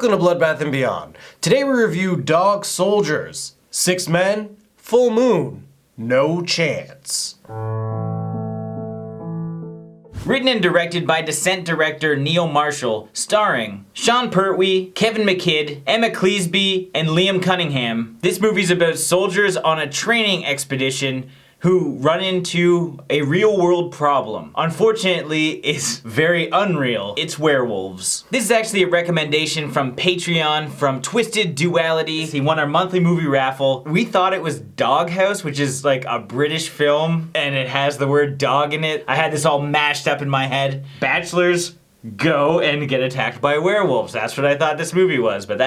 Welcome to Bloodbath and Beyond. Today we review Dog Soldiers. 6 men, full moon, no chance. Written and directed by Descent director Neil Marshall, starring Sean Pertwee, Kevin McKidd, Emma Cleasby, and Liam Cunningham. This movie's about soldiers on a training expedition who run into a real-world problem. Unfortunately, it's very unreal. It's werewolves. This is actually a recommendation from Patreon, from Twisted Duality. He won our monthly movie raffle. We thought it was Doghouse, which is like a British film, and it has the word dog in it. I had this all mashed up in my head. Bachelors go and get attacked by werewolves. That's what I thought this movie was, but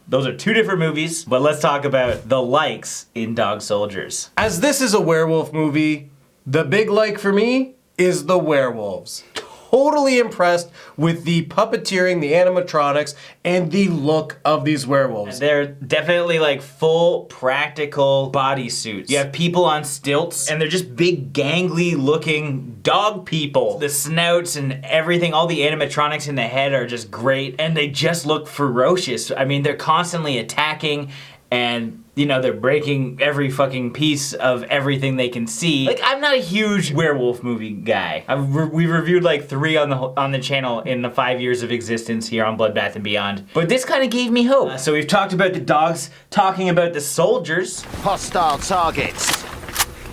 those are two different movies, but let's talk about the likes in Dog Soldiers. As this is a werewolf movie, the big like for me is the werewolves. Totally impressed with the puppeteering, the animatronics, and the look of these werewolves. They're definitely like full practical bodysuits. You have people on stilts, and they're just big gangly looking dog people. The snouts and everything, all the animatronics in the head are just great, and they just look ferocious. I mean, they're constantly attacking, and you know, they're breaking every fucking piece of everything they can see. Like, I'm not a huge werewolf movie guy. We've reviewed like 3 on the channel in the 5 years of existence here on Bloodbath and Beyond. But this kind of gave me hope. So we've talked about the dogs, talking about the soldiers. Hostile targets.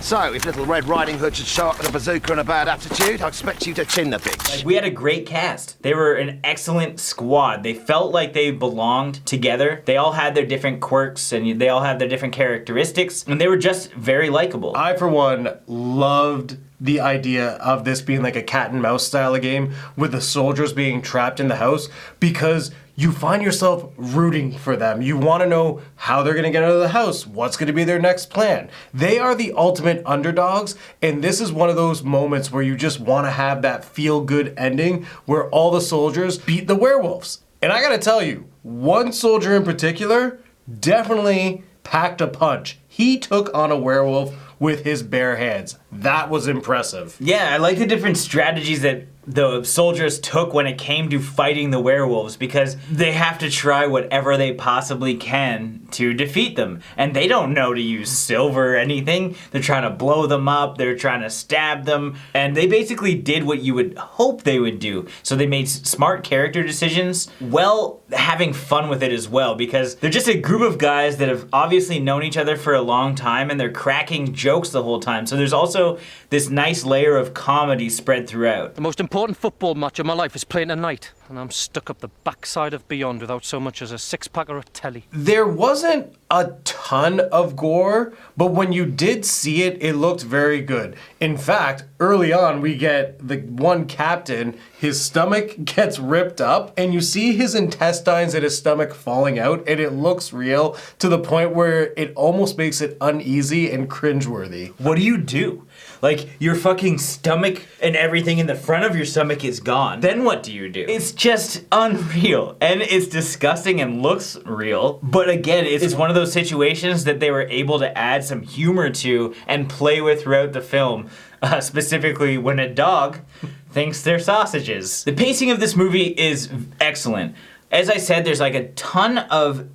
So, if Little Red Riding Hood should show up with a bazooka and a bad attitude, I expect you to chin the bitch. Like, we had a great cast. They were an excellent squad. They felt like they belonged together. They all had their different quirks and they all had their different characteristics, and they were just very likable. I, for one, loved the idea of this being like a cat and mouse style of game with the soldiers being trapped in the house, because you find yourself rooting for them. You want to know how they're going to get out of the house, what's going to be their next plan. They are the ultimate underdogs, and this is one of those moments where you just want to have that feel-good ending where all the soldiers beat the werewolves. And I gotta tell you, one soldier in particular definitely packed a punch. He took on a werewolf with his bare hands. That was impressive. Yeah, I like the different strategies that the soldiers took when it came to fighting the werewolves, because they have to try whatever they possibly can to defeat them. And they don't know to use silver or anything. They're trying to blow them up, they're trying to stab them, and they basically did what you would hope they would do. So they made smart character decisions, while having fun with it as well, because they're just a group of guys that have obviously known each other for a long time, and they're cracking jokes the whole time. So there's also this nice layer of comedy spread throughout. The most important football match of my life is playing tonight, and I'm stuck up the backside of Beyond without so much as a 6-pack or a telly. There wasn't a ton of gore, but when you did see it, it looked very good. In fact, early on, we get the one captain, his stomach gets ripped up, and you see his intestines and his stomach falling out, and it looks real to the point where it almost makes it uneasy and cringeworthy. What do? Like, your fucking stomach and everything in the front of your stomach is gone. Then what do you do? It's just unreal, and it's disgusting and looks real. But again, it's one of those situations that they were able to add some humor to and play with throughout the film. Specifically when a dog thinks they're sausages. The pacing of this movie is excellent. As I said, there's like a ton of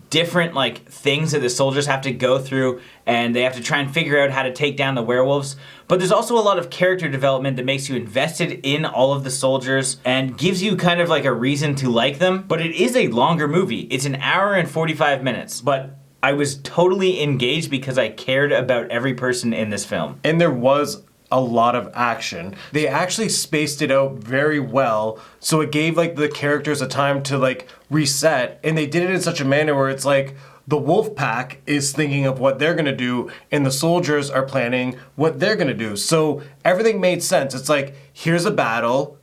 different like things that the soldiers have to go through, and they have to try and figure out how to take down the werewolves. But there's also a lot of character development that makes you invested in all of the soldiers and gives you kind of like a reason to like them. But it is a longer movie. It's an hour and 45 minutes. But I was totally engaged because I cared about every person in this film. And there was a lot of action. They actually spaced it out very well, so it gave like the characters a time to like reset, and they did it in such a manner where it's like the wolf pack is thinking of what they're gonna do, and the soldiers are planning what they're gonna do. So everything made sense. It's like, here's a battle,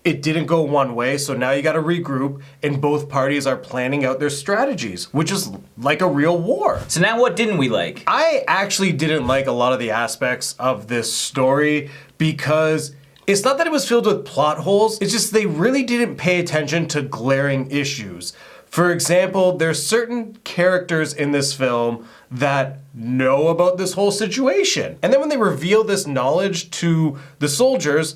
it didn't go one way, so now you gotta regroup, and both parties are planning out their strategies, which is like a real war. So now what didn't we like? I actually didn't like a lot of the aspects of this story, because it's not that it was filled with plot holes, it's just they really didn't pay attention to glaring issues. For example, there's certain characters in this film that know about this whole situation. And then when they reveal this knowledge to the soldiers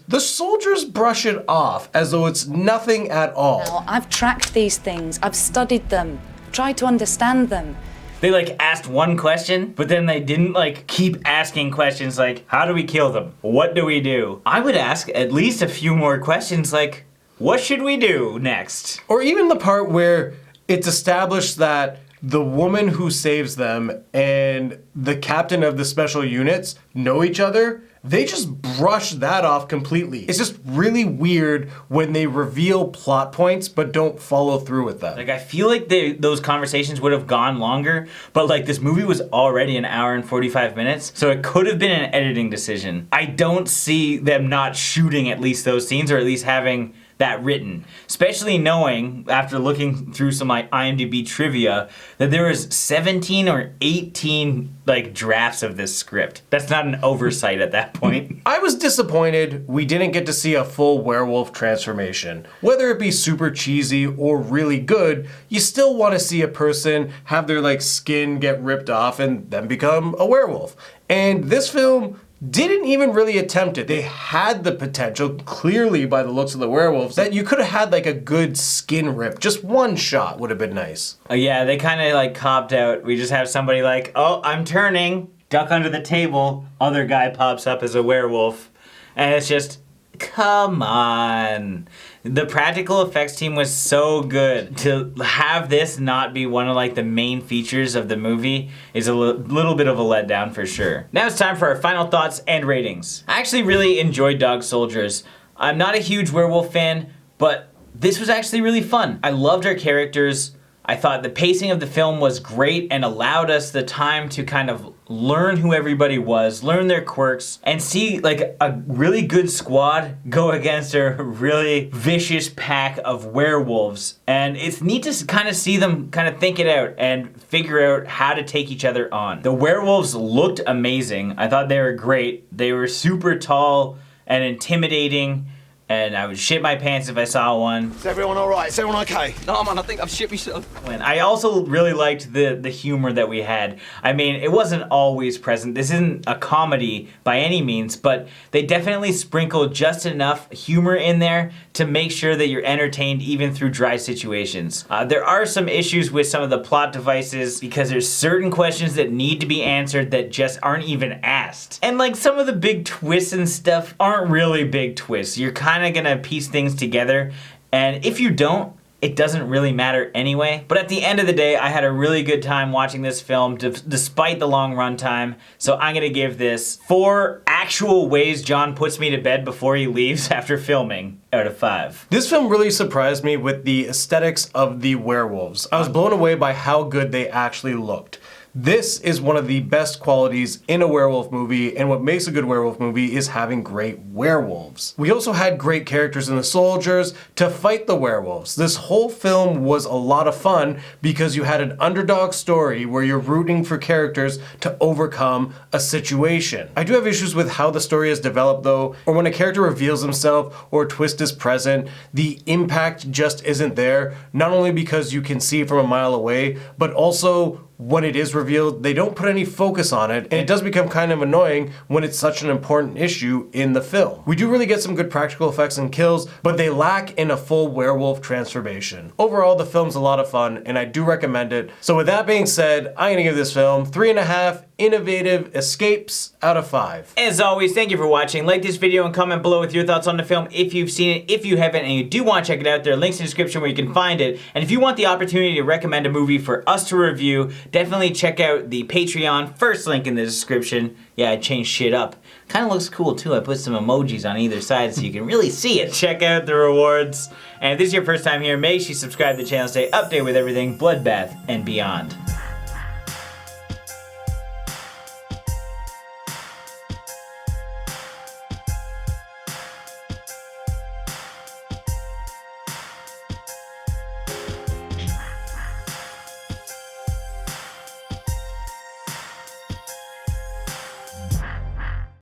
brush it off as though it's nothing at all. Now, I've tracked these things, I've studied them, tried to understand them. They like asked one question, but then they didn't like keep asking questions like, how do we kill them? What do we do? I would ask at least a few more questions like, what should we do next? Or even the part where it's established that the woman who saves them and the captain of the special units know each other. They just brush that off completely. It's just really weird when they reveal plot points but don't follow through with them. Like, I feel like those conversations would have gone longer, but like this movie was already an hour and 45 minutes, so it could have been an editing decision. I don't see them not shooting at least those scenes, or at least having that written, especially knowing after looking through some like IMDb trivia that there was 17 or 18 like drafts of this script. That's not an oversight at that point. I was disappointed we didn't get to see a full werewolf transformation. Whether it be super cheesy or really good, you still want to see a person have their like skin get ripped off and then become a werewolf. And this film didn't even really attempt it. They had the potential, clearly by the looks of the werewolves, that you could have had like a good skin rip. Just one shot would have been nice. Yeah, they kind of like copped out. We just have somebody like, oh, I'm turning, duck under the table, other guy pops up as a werewolf. And it's just, come on. The practical effects team was so good. To have this not be one of like the main features of the movie is a little bit of a letdown for sure. Now it's time for our final thoughts and ratings. I actually really enjoyed Dog Soldiers. I'm not a huge werewolf fan, but this was actually really fun. I loved our characters. I thought the pacing of the film was great and allowed us the time to kind of learn who everybody was, learn their quirks, and see like a really good squad go against a really vicious pack of werewolves. And it's neat to kind of see them kind of think it out and figure out how to take each other on. The werewolves looked amazing. I thought they were great. They were super tall and intimidating, and I would shit my pants if I saw one. Is everyone all right? Is everyone okay? No, man, I think I've shit myself. And I also really liked the humor that we had. I mean, it wasn't always present. This isn't a comedy by any means, but they definitely sprinkled just enough humor in there to make sure that you're entertained even through dry situations. There are some issues with some of the plot devices because there's certain questions that need to be answered that just aren't even asked. And like some of the big twists and stuff aren't really big twists. You're kind of gonna piece things together, and if you don't, it doesn't really matter anyway. But at the end of the day, I had a really good time watching this film despite the long runtime. So I'm gonna give this 4 actual ways John puts me to bed before he leaves after filming out of 5. This film really surprised me with the aesthetics of the werewolves. I was blown away by how good they actually looked. This is one of the best qualities in a werewolf movie, and what makes a good werewolf movie is having great werewolves. We also had great characters in the soldiers to fight the werewolves. This whole film was a lot of fun because you had an underdog story where you're rooting for characters to overcome a situation. I do have issues with how the story is developed though, or when a character reveals himself or a twist is present, the impact just isn't there, not only because you can see it from a mile away, but also when it is revealed, they don't put any focus on it, and it does become kind of annoying when it's such an important issue in the film. We do really get some good practical effects and kills, but they lack in a full werewolf transformation. Overall, the film's a lot of fun, and I do recommend it. So with that being said, I'm gonna give this film 3.5 innovative escapes out of 5. As always, thank you for watching. Like this video and comment below with your thoughts on the film if you've seen it. If you haven't and you do want to check it out, there are links in the description where you can find it. And if you want the opportunity to recommend a movie for us to review, definitely check out the Patreon. First link in the description. Yeah, I changed shit up. Kind of looks cool too. I put some emojis on either side so you can really see it. Check out the rewards. And if this is your first time here, make sure you subscribe to the channel, stay updated with everything Bloodbath and beyond.